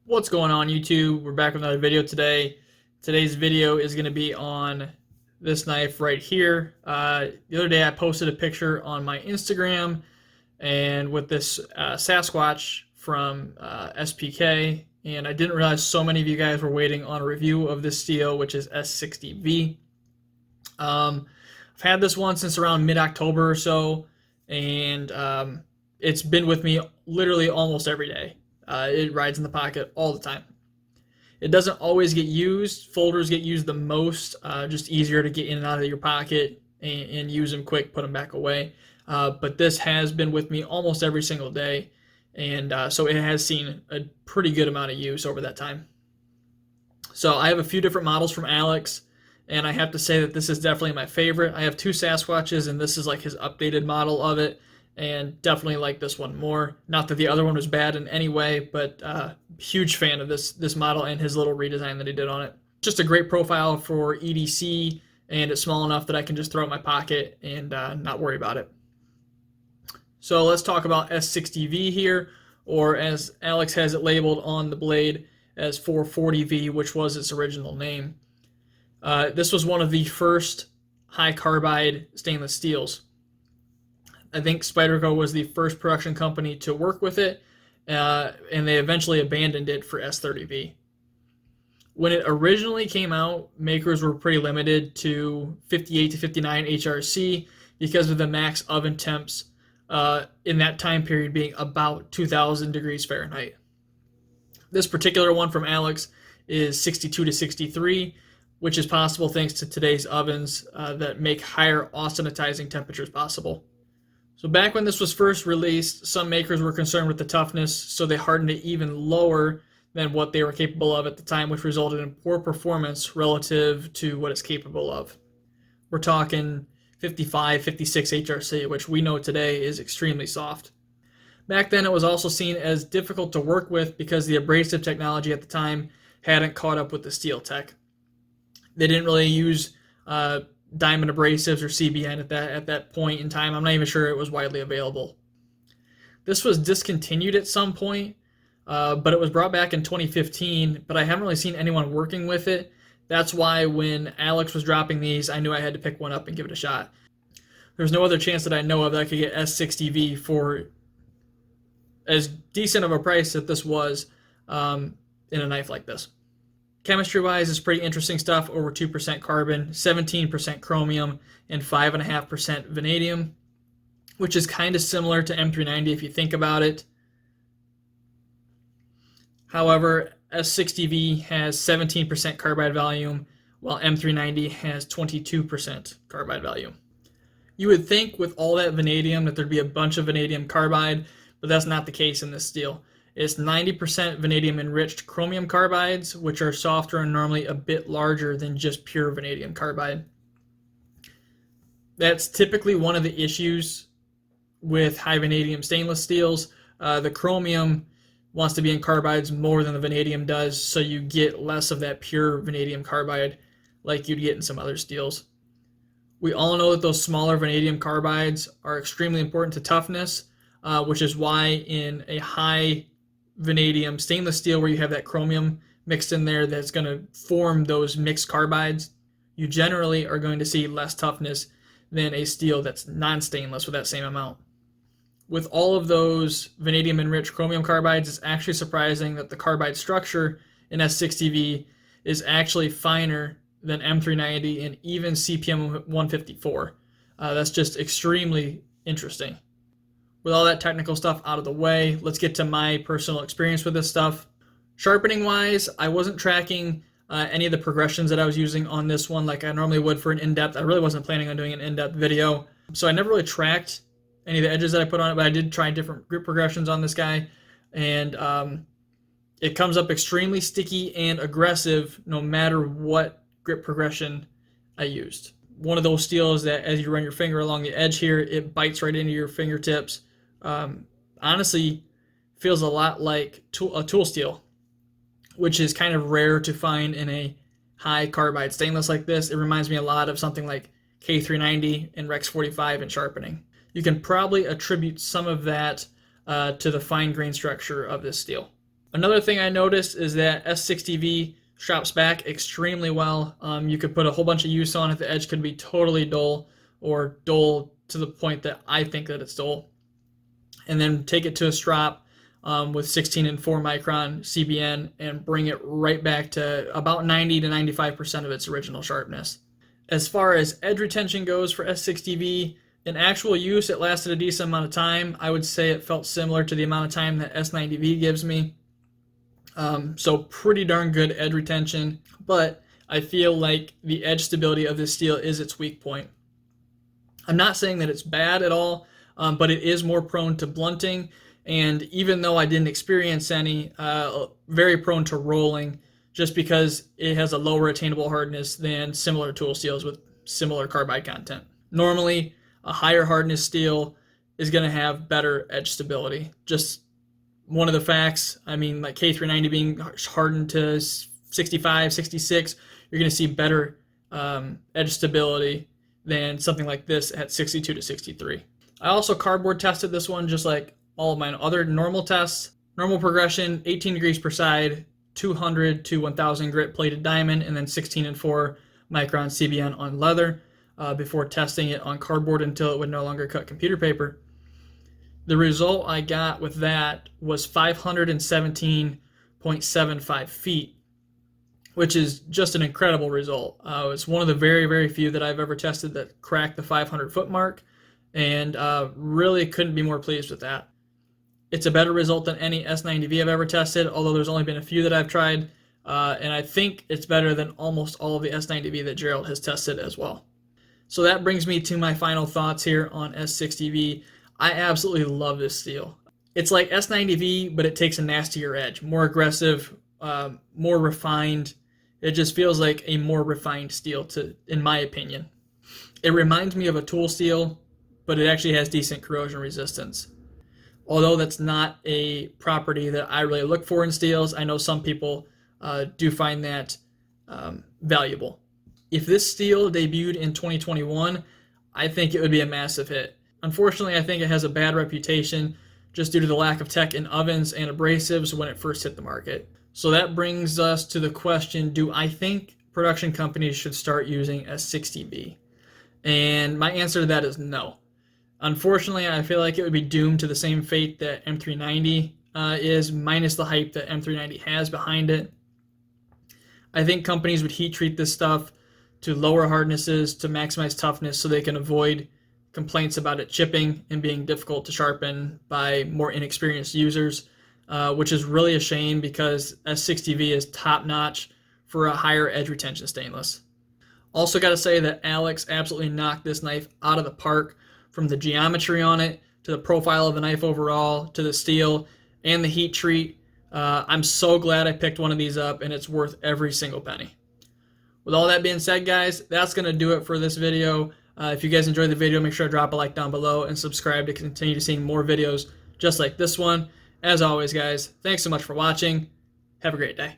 What's going on, YouTube? We're back with another video today. Today's video is going to be on this knife right here. The other day I posted a picture on my Instagram and with this Sasquatch from SPK, and I didn't realize so many of you guys were waiting on a review of this steel, which is S60V. I've had this one since around mid-October or so, and it's been with me literally almost every day. It rides in the pocket all the time. It doesn't always get used. Folders get used the most, just easier to get in and out of your pocket and use them quick, put them back away. But this has been with me almost every single day, and so it has seen a pretty good amount of use over that time. So I have a few different models from Alex, and I have to say that this is definitely my favorite. I have two Sasquatches, and this is like his updated model of it, and definitely like this one more. Not that the other one was bad in any way, but huge fan of this model and his little redesign that he did on it. Just a great profile for EDC, and it's small enough that I can just throw it in my pocket and not worry about it. So let's talk about S60V here, or as Alex has it labeled on the blade as 440V, which was its original name. This was one of the first high carbide stainless steels. I think Spyderco was the first production company to work with it, and they eventually abandoned it for S30V. When it originally came out, makers were pretty limited to 58 to 59 HRC because of the max oven temps in that time period being about 2,000 degrees Fahrenheit. This particular one from Alex is 62 to 63, which is possible thanks to today's ovens that make higher austenitizing temperatures possible. So back when this was first released, some makers were concerned with the toughness, so they hardened it even lower than what they were capable of at the time, which resulted in poor performance relative to what it's capable of. We're talking 55, 56 HRC, which we know today is extremely soft. Back then, it was also seen as difficult to work with because the abrasive technology at the time hadn't caught up with the steel tech. They didn't really use diamond abrasives or CBN at that point in time. I'm not even sure it was widely available. This was discontinued at some point, but it was brought back in 2015, but I haven't really seen anyone working with it. That's why when Alex was dropping these, I knew I had to pick one up and give it a shot. There's no other chance that I know of that I could get S60V for as decent of a price that this was in a knife like this. Chemistry-wise, it's pretty interesting stuff, over 2% carbon, 17% chromium, and 5.5% vanadium, which is kind of similar to M390 if you think about it. However, S60V has 17% carbide volume, while M390 has 22% carbide volume. You would think with all that vanadium that there'd be a bunch of vanadium carbide, but that's not the case in this steel. It's 90% vanadium-enriched chromium carbides, which are softer and normally a bit larger than just pure vanadium carbide. That's typically one of the issues with high vanadium stainless steels. The chromium wants to be in carbides more than the vanadium does, so you get less of that pure vanadium carbide like you'd get in some other steels. We all know that those smaller vanadium carbides are extremely important to toughness, which is why in a high vanadium stainless steel where you have that chromium mixed in there that's going to form those mixed carbides, you generally are going to see less toughness than a steel that's non-stainless with that same amount. With all of those vanadium enriched chromium carbides, it's actually surprising that the carbide structure in S60V is actually finer than M390 and even CPM 154. That's just extremely interesting. With all that technical stuff out of the way, let's get to my personal experience with this stuff. Sharpening wise, I wasn't tracking any of the progressions that I was using on this one like I normally would for an in-depth. I really wasn't planning on doing an in-depth video, so I never really tracked any of the edges that I put on it, but I did try different grip progressions on this guy, and it comes up extremely sticky and aggressive no matter what grip progression I used. One of those steels that as you run your finger along the edge here, it bites right into your fingertips. Honestly, feels a lot like a tool steel, which is kind of rare to find in a high carbide stainless like this. It reminds me a lot of something like K390 and Rex 45 in sharpening. You can probably attribute some of that to the fine grain structure of this steel. Another thing I noticed is that S60V sharps back extremely well. You could put a whole bunch of use on it. The edge could be totally dull or dull to the point that I think that it's dull. And then take it to a strop with 16 and 4 micron CBN and bring it right back to about 90 to 95% of its original sharpness. As far as edge retention goes for S60V, in actual use, it lasted a decent amount of time. I would say it felt similar to the amount of time that S90V gives me. So pretty darn good edge retention, but I feel like the edge stability of this steel is its weak point. I'm not saying that it's bad at all, but it is more prone to blunting, and even though I didn't experience any, very prone to rolling just because it has a lower attainable hardness than similar tool steels with similar carbide content. Normally, a higher hardness steel is going to have better edge stability. Just one of the facts. I mean, like K390 being hardened to 65, 66, you're going to see better edge stability than something like this at 62 to 63. I also cardboard tested this one just like all of my other normal tests. Normal progression, 18 degrees per side, 200 to 1000 grit plated diamond, and then 16 and 4 micron CBN on leather before testing it on cardboard until it would no longer cut computer paper. The result I got with that was 517.75 feet, which is just an incredible result. It's one of the very, very few that I've ever tested that cracked the 500 foot mark, and really couldn't be more pleased with that. It's a better result than any S90V I've ever tested, although there's only been a few that I've tried, and I think it's better than almost all of the S90V that Gerald has tested as well. So that brings me to my final thoughts here on S60V. I absolutely love this steel. It's like S90V, but it takes a nastier edge, more aggressive, more refined. It just feels like a more refined steel, in my opinion. It reminds me of a tool steel, but it actually has decent corrosion resistance. Although that's not a property that I really look for in steels, I know some people do find that valuable. If this steel debuted in 2021, I think it would be a massive hit. Unfortunately, I think it has a bad reputation just due to the lack of tech in ovens and abrasives when it first hit the market. So that brings us to the question, do I think production companies should start using S60V? And my answer to that is no. Unfortunately, I feel like it would be doomed to the same fate that M390 is, minus the hype that M390 has behind it. I think companies would heat treat this stuff to lower hardnesses to maximize toughness so they can avoid complaints about it chipping and being difficult to sharpen by more inexperienced users, which is really a shame because S60V is top-notch for a higher edge retention stainless. Also got to say that Alex absolutely knocked this knife out of the park, from the geometry on it to the profile of the knife overall to the steel and the heat treat. I'm so glad I picked one of these up, and it's worth every single penny. With all that being said, guys, that's going to do it for this video. If you guys enjoyed the video, make sure to drop a like down below and subscribe to continue to see more videos just like this one. As always, guys, thanks so much for watching. Have a great day.